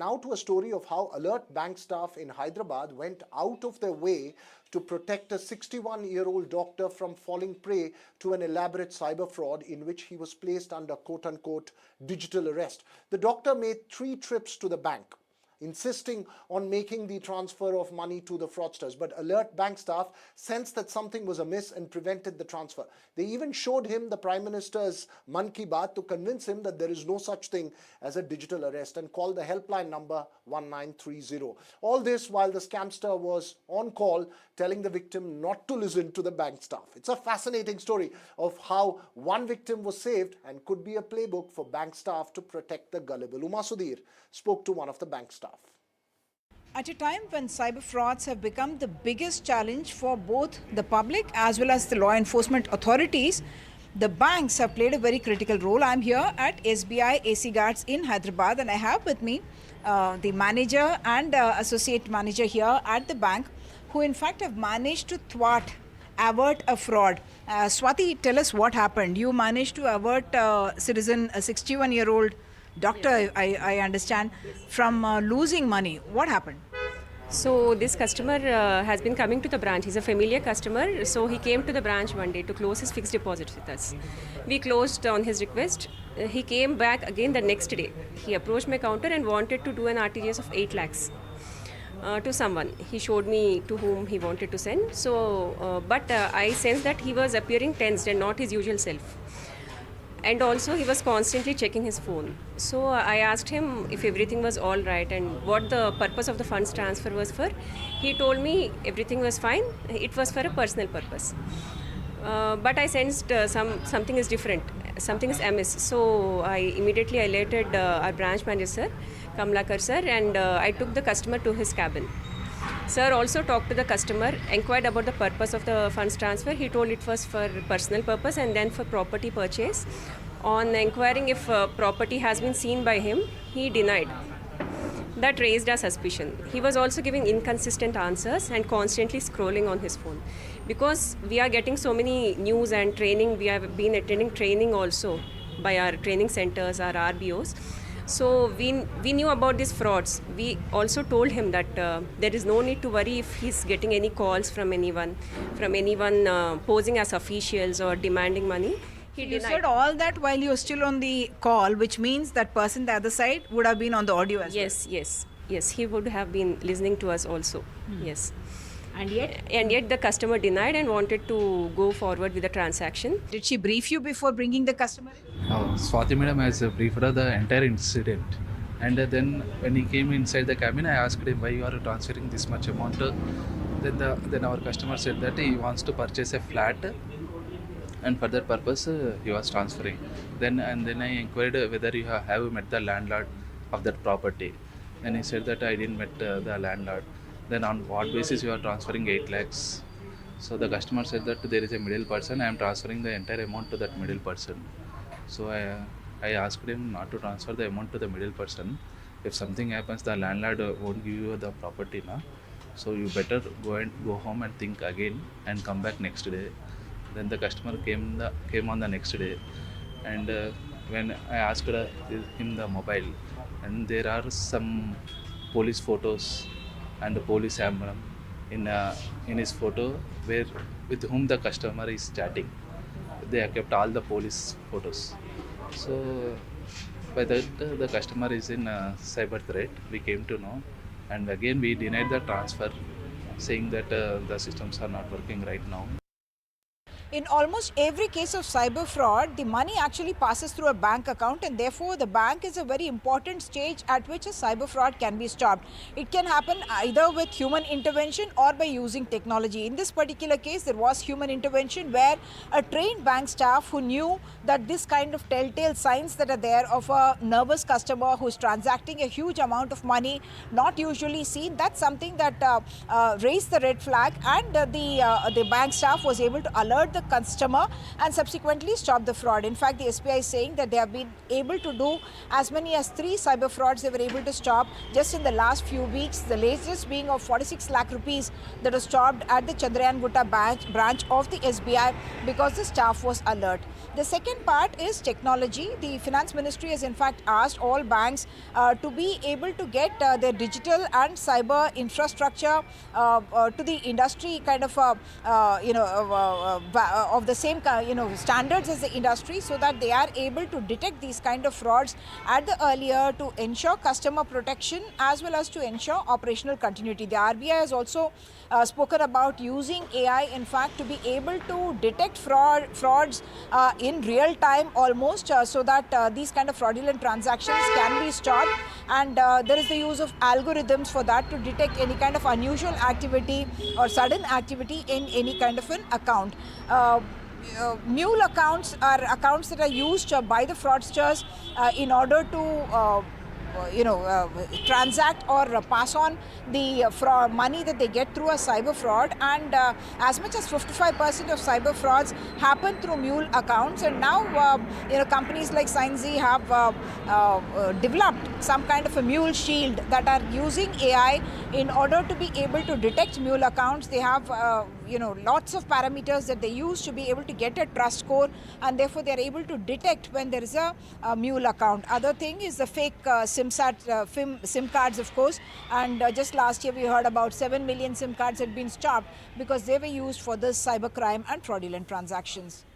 Now to a story of how alert bank staff in Hyderabad went out of their way to protect a 61-year-old doctor from falling prey to an elaborate cyber fraud in which he was placed under quote-unquote digital arrest. The doctor made 3 trips to the bank, insisting on making the transfer of money to the fraudsters. But alert bank staff sensed that something was amiss and prevented the transfer. They even showed him the Prime Minister's Man Ki Baat to convince him that there is no such thing as a digital arrest, and called the helpline number 1930. All this while the scamster was on call telling the victim not to listen to the bank staff. It's a fascinating story of how one victim was saved and could be a playbook for bank staff to protect the gullible. Uma Sudhir spoke to one of the bank staff. At a time when cyber frauds have become the biggest challenge for both the public as well as the law enforcement authorities, the banks have played a very critical role. I'm here at SBI AC Guards in Hyderabad, and I have with me the manager and associate manager here at the bank, who in fact have managed to avert a fraud. Swati, tell us what happened. You managed to avert a 61-year-old doctor, I understand, from losing money. What happened? So this customer has been coming to the branch. He's a familiar customer. So he came to the branch one day to close his fixed deposit with us. We closed on his request. He came back again the next day. He approached my counter and wanted to do an RTGS of 8 lakhs to someone. He showed me to whom he wanted to send. So, but I sensed that he was appearing tensed and not his usual self. And also he was constantly checking his phone. So I asked him if everything was all right and what the purpose of the funds transfer was for. He told me everything was fine. It was for a personal purpose. But I sensed something is different. Something is amiss. So I immediately alerted our branch manager, sir, Kamlakar sir, and I took the customer to his cabin. Sir also talked to the customer, inquired about the purpose of the funds transfer. He told it was for personal purpose and then for property purchase. On inquiring if property has been seen by him, he denied. That raised our suspicion. He was also giving inconsistent answers and constantly scrolling on his phone. Because we are getting so many news and training, we have been attending training also by our training centers, our RBOs. So we knew about these frauds. We also told him that there is no need to worry if he's getting any calls from anyone posing as officials or demanding money. You said all that while you were still on the call, which means that person the other side would have been on the audio as well. Yes, he would have been listening to us also. Yes. And yet the customer denied and wanted to go forward with the transaction. Did she brief you before bringing the customer in? Swati madam has briefed the entire incident. And then when he came inside the cabin, I asked him why you are transferring this much amount. Then our customer said that he wants to purchase a flat, and for that purpose he was transferring. Then I inquired whether you have met the landlord of that property. Then he said that I didn't met the landlord. Then on what basis you are transferring 8 lakhs? So the customer said that there is a middle person, I am transferring the entire amount to that middle person. So I asked him not to transfer the amount to the middle person. If something happens, the landlord won't give you the property now. So you better go home and think again and come back next day. Then the customer came on the next day, and when I asked him the mobile, and there are some police photos and the police emblem in his photo with whom the customer is chatting. They have kept all the police photos. So by that the customer is in cyber threat, we came to know, and again we denied the transfer, saying that the systems are not working right now. In almost every case of cyber fraud, the money actually passes through a bank account, and therefore the bank is a very important stage at which a cyber fraud can be stopped. It can happen either with human intervention or by using technology. In this particular case, there was human intervention where a trained bank staff who knew that this kind of telltale signs that are there of a nervous customer who's transacting a huge amount of money, not usually seen, that's something that raised the red flag, and the bank staff was able to alert the the customer and subsequently stop the fraud. In fact, the SBI is saying that they have been able to do as many as 3 cyber frauds they were able to stop just in the last few weeks, the latest being of 46 lakh rupees that was stopped at the Chandrayan Gutta branch of the SBI because the staff was alert. The second part is technology. The Finance Ministry has in fact asked all banks to be able to get their digital and cyber infrastructure to the industry kind of of the same standards as the industry, so that they are able to detect these kind of frauds at the earlier to ensure customer protection as well as to ensure operational continuity. The RBI has also spoken about using AI in fact to be able to detect frauds in real time almost, so that these kind of fraudulent transactions can be stopped, and there is the use of algorithms for that to detect any kind of unusual activity or sudden activity in any kind of an account. Mule accounts are accounts that are used by the fraudsters in order to transact or pass on the money that they get through a cyber fraud, and as much as 55% of cyber frauds happen through mule accounts. And now companies like Scienzy have developed some kind of a mule shield that are using AI in order to be able to detect mule accounts. They have lots of parameters that they use to be able to get a trust score, and therefore they are able to detect when there is a mule account. Other thing is the fake SIM cards, of course, and just last year we heard about 7 million SIM cards had been stopped because they were used for this cybercrime and fraudulent transactions.